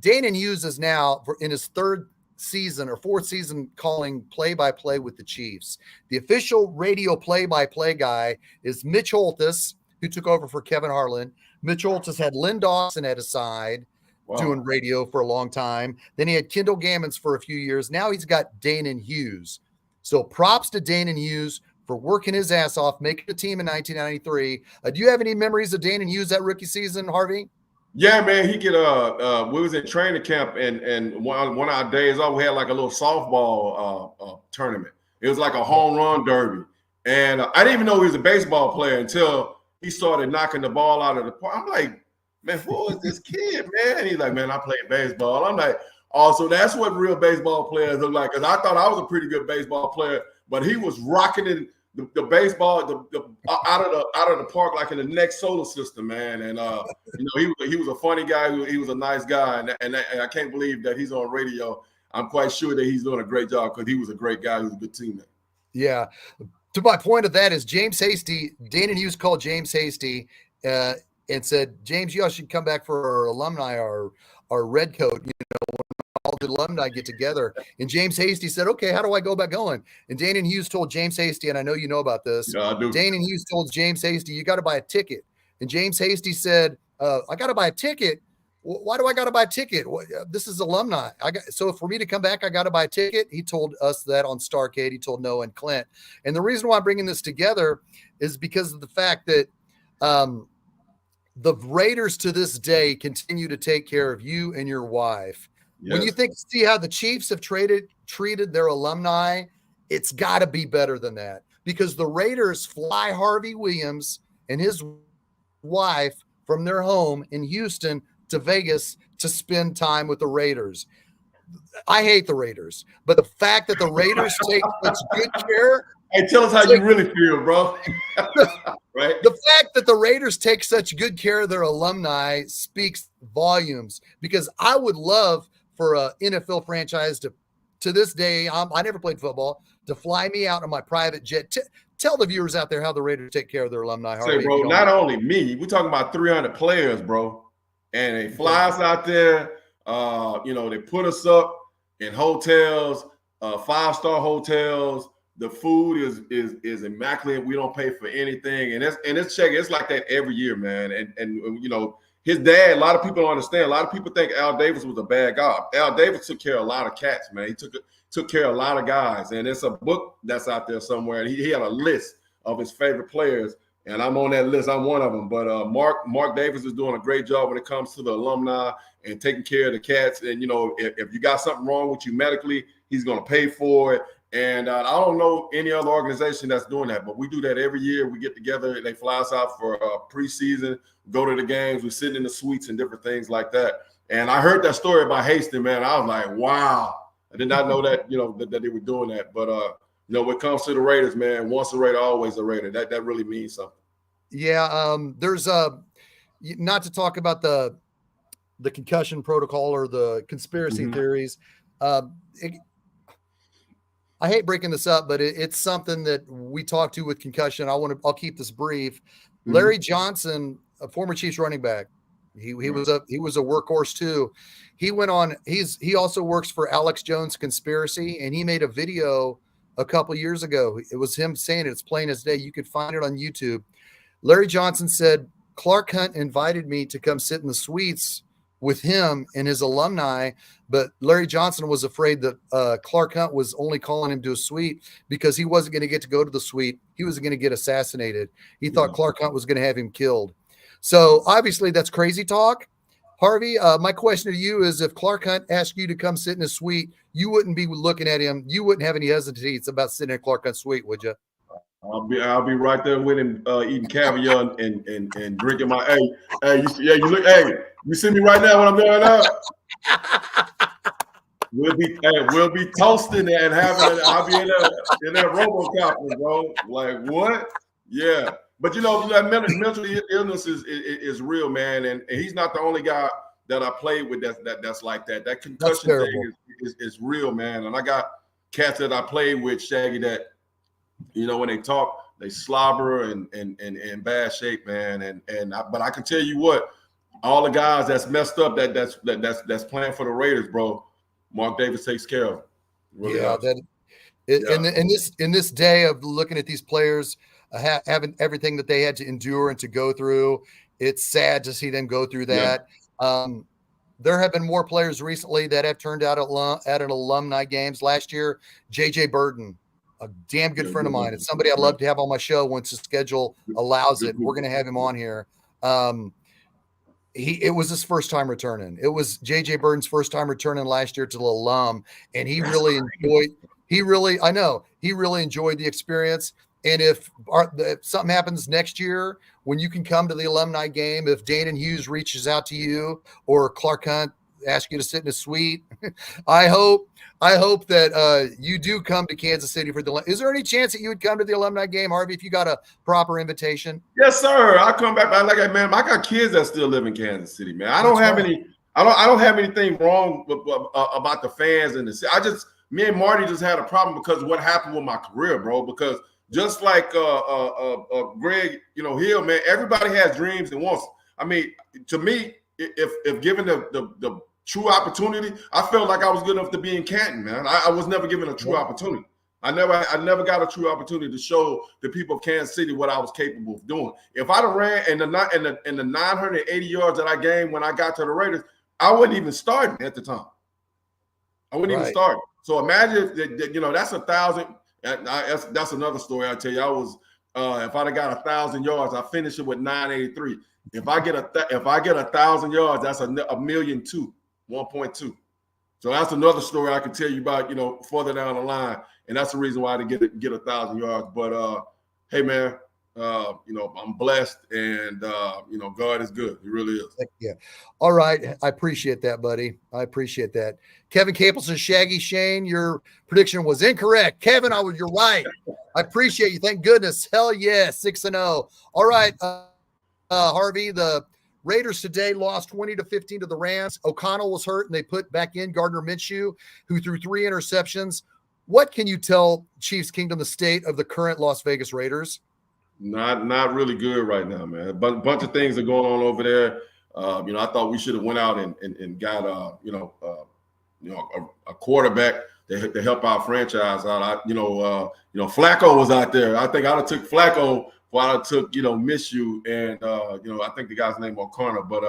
Danon Hughes is now in his 4th season calling play-by-play with the Chiefs. The official radio play-by-play guy is Mitch Holthus, who took over for Kevin Harlan. Mitch Holthus had Lynn Dawson at his side doing radio for a long time. Then he had Kendall Gammons for a few years. Now he's got Danon Hughes. So props to Danon Hughes for working his ass off, making the team in 1993. Do you have any memories of Danon Hughes that rookie season, Harvey? Yeah, man, we was in training camp, and one of our days off, we had like a little softball tournament. It was like a home run derby. And I didn't even know he was a baseball player until he started knocking the ball out of the park. I'm like, man, who is this kid, man? And he's like, man, I play baseball. I'm like, oh, so that's what real baseball players look like. Because I thought I was a pretty good baseball player, but he was rocketing the baseball out of the park like in the next solar system, man. And he was a funny guy. He was a nice guy, and I can't believe that he's on radio. I'm quite sure that he's doing a great job because he was a great guy. He was a good teammate. Yeah. To my point of that is James Hasty. Danon Hughes called James Hasty and said, James, you all should come back for our alumni, our red coat, when all the alumni get together. And James Hasty said, okay, how do I go about going? And Danon Hughes told James Hasty, and I know you know about this. Yeah, I do. Danon Hughes told James Hasty, you got to buy a ticket. And James Hasty said, I got to buy a ticket. Why do I got to buy a ticket? This is alumni. So for me to come back, I got to buy a ticket. He told us that on Starcade. He told Noah and Clint. And the reason why I'm bringing this together is because of the fact that the Raiders to this day continue to take care of you and your wife. Yes. When you see how the Chiefs have treated their alumni, it's got to be better than that, because the Raiders fly Harvey Williams and his wife from their home in Houston to Vegas to spend time with the Raiders. I hate the Raiders, but the fact that the Raiders take such good care. Hey, tell us how you really feel, bro. Right? The fact that the Raiders take such good care of their alumni speaks volumes, because I would love for an NFL franchise to this day, I never played football, to fly me out on my private jet. Tell the viewers out there how the Raiders take care of their alumni. Say, Harvey, bro, not only me, we're talking about 300 players, bro. And they fly us out there. They put us up in hotels, 5-star hotels. The food is immaculate. We don't pay for anything, and it's check. It's like that every year, man. And his dad. A lot of people don't understand. A lot of people think Al Davis was a bad guy. Al Davis took care of a lot of cats, man. He took care of a lot of guys, and it's a book that's out there somewhere. And he had a list of his favorite players, and I'm on that list. I'm one of them. But Mark Davis is doing a great job when it comes to the alumni and taking care of the cats. And if you got something wrong with you medically, he's going to pay for it. And I don't know any other organization that's doing that, but we do that every year. We get together, they fly us out for preseason, go to the games, we sit in the suites and different things like that. And I heard that story about Hastings, man. I was like, wow. I did not know that, that they were doing that. But, when it comes to the Raiders, man, once a Raider, always a Raider. That really means something. Yeah, there's not to talk about the concussion protocol or the conspiracy theories. I hate breaking this up, but it's something that we talked to with concussion. I'll keep this brief. Larry Johnson, a former Chiefs running back, he was a workhorse too. He went on. He also works for Alex Jones Conspiracy, and he made a video a couple years ago. It was him saying it. It's plain as day. You could find it on YouTube. Larry Johnson said, Clark Hunt invited me to come sit in the suites with him and his alumni, but Larry Johnson was afraid that Clark Hunt was only calling him to a suite because he wasn't going to get to go to the suite. He was going to get assassinated. He thought Clark Hunt was going to have him killed. So obviously that's crazy talk. Harvey, my question to you is, if Clark Hunt asked you to come sit in a suite, you wouldn't be looking at him. You wouldn't have any hesitation about sitting in Clark Hunt's suite, would you? I'll be right there with him, eating caviar and drinking my you see me right now when I'm doing that? We'll be toasting and I'll be in that RoboCop, bro. Like what? Yeah. But mental illness is real, man, and he's not the only guy that I played with that's like that. That concussion thing is real, man. And I got cats that I played with, Shaggy, that when they talk, they slobber and in bad shape, man. But I can tell you what, all the guys that's messed up that's playing for the Raiders, bro. Mark Davis takes care of. Really in this day of looking at these players having everything that they had to endure and to go through, it's sad to see them go through that. There have been more players recently that have turned out at an alumni games. Last year, JJ Burton, a damn good friend of mine. It's somebody I'd love to have on my show once the schedule allows it. We're going to have him on here. It was his first time returning. It was JJ Burton's first time returning last year to the alum, and he really enjoyed the experience. And if something happens next year, when you can come to the alumni game, if Danon Hughes reaches out to you or Clark Hunt asks you to sit in a suite, I hope that you do come to Kansas City for the. Is there any chance that you would come to the alumni game, Harvey, if you got a proper invitation? Yes, sir. I'll come back. Man, I got kids that still live in Kansas City, man. I don't have anything wrong about the fans in the city. Me and Marty just had a problem because of what happened with my career, bro. Because just like Greg, Hill, man, everybody has dreams and wants. I mean, to me, if given the true opportunity, I felt like I was good enough to be in Canton, man. I was never given a true opportunity. I never got a true opportunity to show the people of Kansas City what I was capable of doing. If I'd have ran in the 980 yards that I gained when I got to the Raiders, I wouldn't even start at the time. I wouldn't even start. So imagine that that's 1,000. That's another story I tell you. I was if I'd have got 1,000 yards, I finished it with 983. If I get 1,000 yards, that's $1.2 million, 1.2. So that's another story I can tell you about, further down the line, and that's the reason why I didn't get 1,000 yards. But hey, man, I'm blessed, and God is good. He really is. Yeah. All right. I appreciate that, buddy. I appreciate that. Kevin Capel says, Shaggy Shane, your prediction was incorrect. Kevin, you're right. I appreciate you. Thank goodness. Hell yeah. 6-0. All right. Harvey, the Raiders today lost 20-15 to the Rams. O'Connell was hurt, and they put back in Gardner Minshew, who threw 3 interceptions. What can you tell Chiefs Kingdom the state of the current Las Vegas Raiders? Not really good right now, man. But a bunch of things are going on over there. I thought we should have went out and got a quarterback to help our franchise out. Flacco was out there. I think I'd have took Flacco while I took Minshew, and I think the guy's name O'Connor. But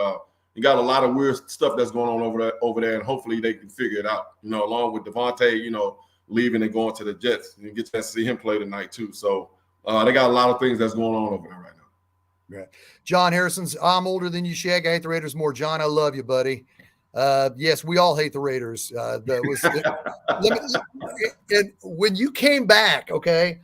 you got a lot of weird stuff that's going on over there, and hopefully they can figure it out. Along with Devontae, leaving and going to the Jets, and get to see him play tonight too. So. They got a lot of things that's going on over there right now. Right. John Harrison's, I'm older than you, Shag. I hate the Raiders more. John, I love you, buddy. Yes, we all hate the Raiders. That was and when you came back, okay.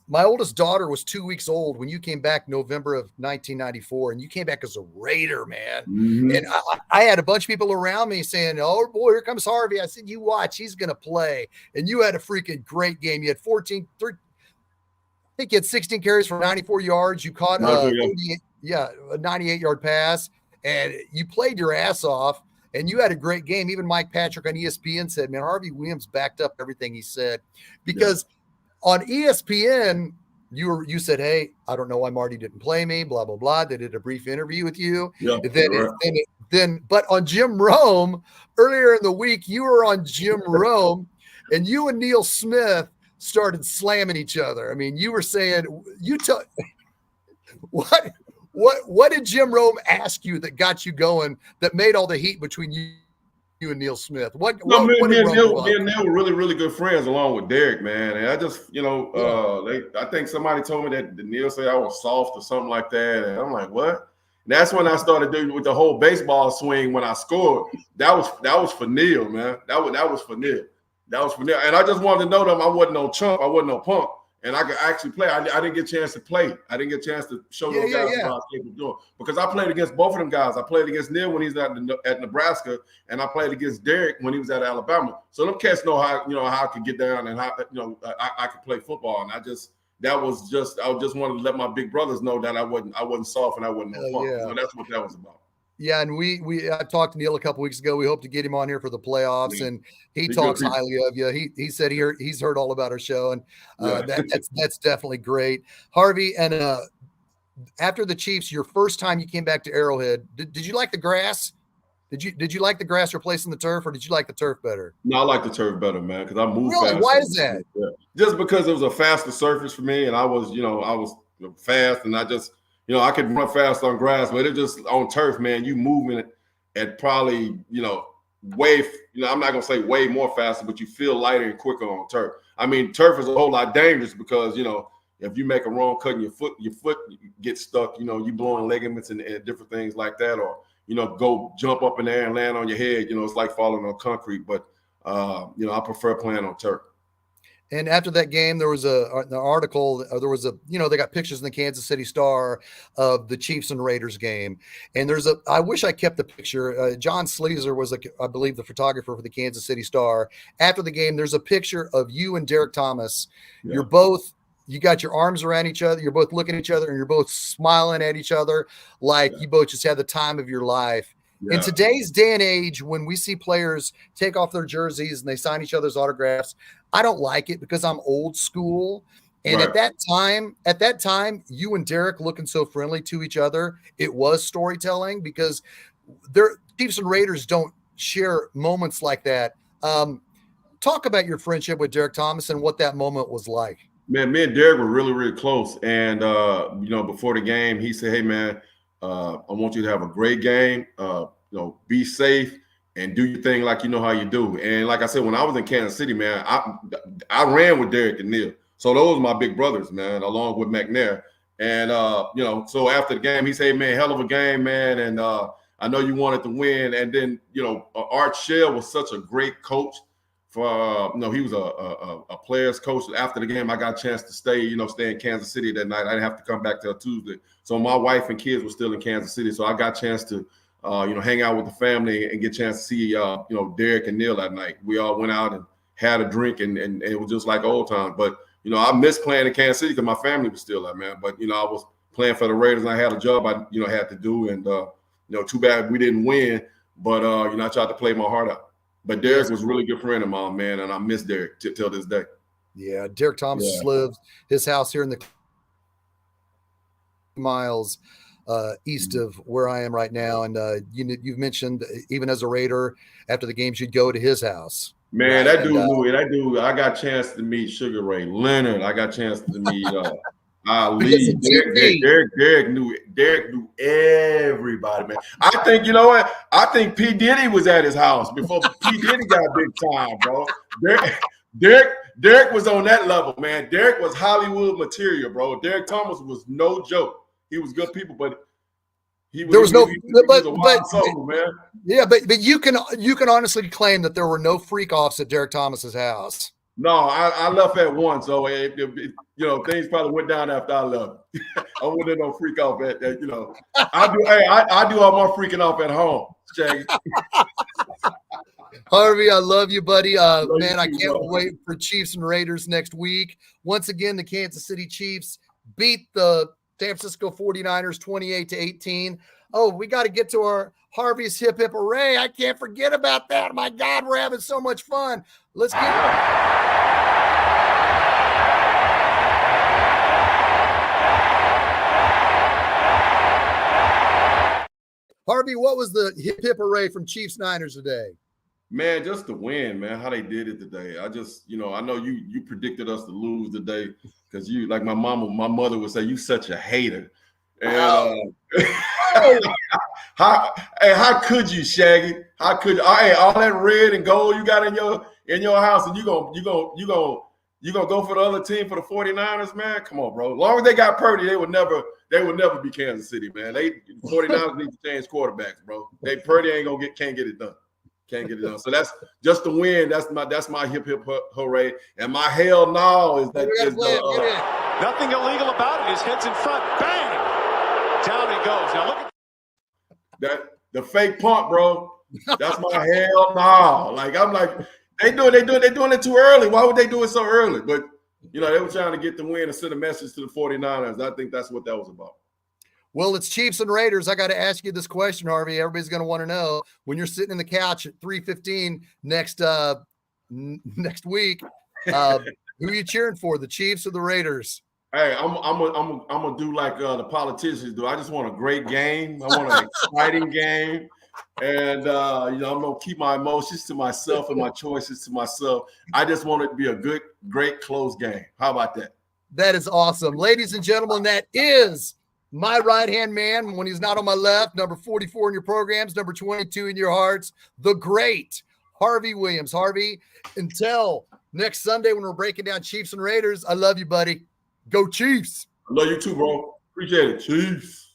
My oldest daughter was 2 weeks old when you came back November of 1994, and you came back as a Raider, man. Mhm. And I had a bunch of people around me saying, "Oh boy, here comes Harvey." I said, "You watch, he's going to play." And you had a freaking great game. You had 14, 13, I think you had 16 carries for 94 yards. You caught a 98-yard pass, and you played your ass off. And you had a great game. Even Mike Patrick on ESPN said, "Man, Harvey Williams backed up everything he said," because on ESPN, you said, "Hey, I don't know why Marty didn't play me, blah, blah, blah." They did a brief interview with you. Yeah, But on Jim Rome, earlier in the week, you were on Jim Rome, and you and Neil Smith started slamming each other. I mean, you were saying, what did Jim Rome ask you that got you going, that made all the heat between you and Neil Smith? Me and Neil were really, really good friends along with Derek, man. And I just, I think somebody told me that Neil said I was soft or something like that. And I'm like, what? And that's when I started doing with the whole baseball swing when I scored. That was for Neil, man. That was for Neil. That was for Neil. And I just wanted to know them. I wasn't no chump. I wasn't no punk. And I could actually play. I didn't get a chance to play. I didn't get a chance to show those guys what I was capable of doing. Because I played against both of them guys. I played against Neil when he's at Nebraska, and I played against Derek when he was at Alabama. So them cats know how I could get down and how I could play football. And I just wanted to let my big brothers know that I wasn't soft and I wasn't no punk. So that's what that was about. Yeah, and I talked to Neil a couple weeks ago. We hope to get him on here for the playoffs, and he talks highly of you. He said he's heard all about our show, and that's definitely great, Harvey. And after the Chiefs, your first time you came back to Arrowhead, did you like the grass? Did you like the grass replacing the turf, or did you like the turf better? No, I like the turf better, man, because I moved fast. Why is that? Just because it was a faster surface for me, and I was fast, and I just. I could run fast on grass, but it just on turf, man, you moving it at probably, way, I'm not going to say way more faster, but you feel lighter and quicker on turf. I mean, turf is a whole lot dangerous because, if you make a wrong cut and your foot gets stuck, you blowing ligaments and different things like that, or, go jump up in the air and land on your head, it's like falling on concrete. But, I prefer playing on turf. And after that game, there was an article. They got pictures in the Kansas City Star of the Chiefs and Raiders game. And I wish I kept the picture. John Sleezer was, I believe, the photographer for the Kansas City Star. After the game, there's a picture of you and Derek Thomas. Yeah. You got your arms around each other. You're both looking at each other, and you're both smiling at each other like you both just had the time of your life. Yeah. In today's day and age, when we see players take off their jerseys and they sign each other's autographs, I don't like it because I'm old school. And at that time, you and Derek looking so friendly to each other, it was storytelling because Chiefs and Raiders don't share moments like that. Talk about your friendship with Derek Thomas and what that moment was like. Man, me and Derek were really, really close. And, before the game, he said, "Hey, man, I want you to have a great game. Be safe and do your thing like you know how you do." And like I said, when I was in Kansas City, man, I ran with Derek and Neil. So those are my big brothers, man, along with McNair. And, so after the game, he said, "Man, hell of a game, man. And I know you wanted to win." And then, Art Shell was such a great coach. He was a player's coach. After the game, I got a chance to stay in Kansas City that night. I didn't have to come back till Tuesday. So my wife and kids were still in Kansas City. So I got a chance to, hang out with the family and get a chance to see, Derek and Neil that night. We all went out and had a drink and it was just like old times. But, I missed playing in Kansas City because my family was still there, man. But, I was playing for the Raiders and I had a job I, had to do. And, too bad we didn't win. But, I tried to play my heart out. But Derek was a really good friend of mine, man, and I miss Derek till this day. Yeah, Derek Thomas lives his house here in the miles east of where I am right now. And you've mentioned even as a Raider, after the games, you'd go to his house. Man, that dude, I got a chance to meet Sugar Ray Leonard. I got a chance to meet Ali. Derek knew everybody, man. I think, I think P. Diddy was at his house before P. Diddy got big time, bro. Derek was on that level, man. Derek was Hollywood material, bro. Derek Thomas was no joke. He was good people, but There was no, he was a wild soul, man. Yeah, but you can honestly claim that there were no freak offs at Derek Thomas's house. No, I left at 1, so things probably went down after I left. I wasn't no freak off at I do all my freaking off at home, Shaggy. Harvey, I love you, buddy. Man, I can't bro. wait for Chiefs and Raiders next week. Once again, the Kansas City Chiefs beat the San Francisco 49ers 28-18. Oh, we got to get to our Harvey's hip hip hooray. I can't forget about that. My God, we're having so much fun. Let's get Harvey, what was the hip hip hooray from Chiefs Niners today? Man, just the win, man, how they did it today. I just, I know you predicted us to lose today because you, like my mother would say, you such a hater. And how could you, Shaggy? How could all that red and gold you got in your house, and you gonna go for the other team, for the 49ers, man? Come on, bro. As long as they got Purdy, they would never be Kansas City, man. 49ers need to change quarterbacks, bro. Purdy can't get it done. Can't get it done. So that's just the win. That's my hip hip hooray. And my hell no is that nothing illegal about it. His head's in front. Bang! Down he goes. Now look at that, the fake punt, bro. That's my hell no. Like, I'm like, they doing it too early. Why would they do it so early? But they were trying to get the win and send a message to the 49ers. I think that's what that was about. Well, it's Chiefs and Raiders. I got to ask you this question, Harvey. Everybody's going to want to know, when you're sitting in the couch at 3:15 next week, who are you cheering for, the Chiefs or the Raiders? Hey, I'm gonna do like the politicians do. I just want a great game. I want an exciting game, and I'm gonna keep my emotions to myself and my choices to myself. I just want it to be a good, great, close game. How about that? That is awesome, ladies and gentlemen. That is my right-hand man when he's not on my left, number 44 in your programs, number 22 in your hearts, the great Harvey Williams. Harvey, until next Sunday when we're breaking down Chiefs and Raiders, I love you, buddy. Go Chiefs. I love you too, bro. Appreciate it. Chiefs.